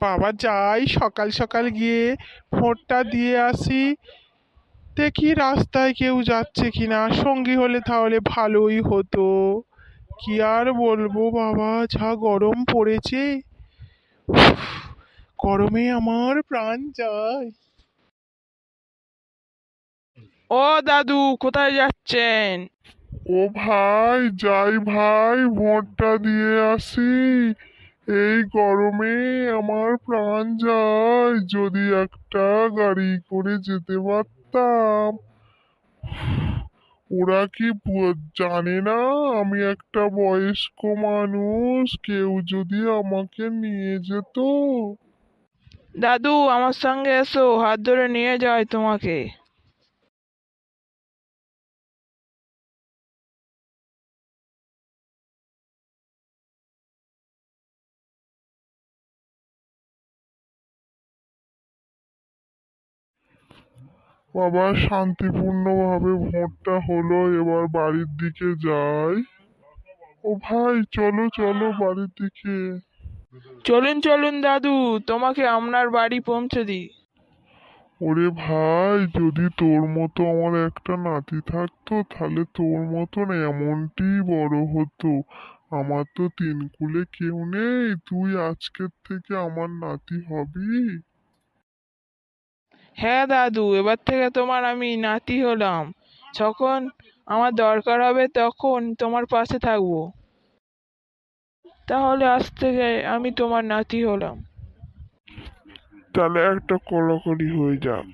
বাবা যাই সকাল সকাল গিয়ে ভোটটা দিয়ে আসি। দেখি রাস্তায় কেউ যাচ্ছে কিনা, সঙ্গী হলে তাহলে ভালোই হতো। কি আর বলবো বাবা, যা গরম পড়েছে। উফ, গরমে আমার প্রাণ যায়। ও দাদু, কোথায় যাচ্ছেন? ও ভাই যাই ভাই, ভোটটা দিয়ে আসি। এই গরমে আমার প্রাণ যায়, যদি একটা গাড়ি করে যেতে পারতাম। ওরা কি জানে না আমি একটা বয়স্ক মানুষ? কেউ যদি আমাকে নিয়ে যেত। দাদু, আমার সঙ্গে এসো, হাত ধরে নিয়ে যায় তোমাকে। বাবা শান্তিপূর্ণভাবে ভোটটা হলো, এবার বাড়ির দিকে যাই। ও ভাই চলো চলো বাড়ির দিকে। চলুন চলুন দাদু, তোমাকে আপনার বাড়ি পৌঁছে দিই। ওরে ভাই, যদি তোর মতো আমার একটা নাতি থাকতো তাহলে তোর মতন এমনটি বড় হতো। আমার তো তিন কুলে কেউ নেই, তুই আজকের থেকে আমার নাতি হবি। হ্যাঁ দাদু, এবার থেকে তোমার আমি নাতি হলাম। যখন আমার দরকার হবে তখন তোমার পাশে থাকবো। তাহলে আজ থেকে আমি তোমার নাতি হলাম। তাহলে একটা কড়াকড়ি হয়ে যাক।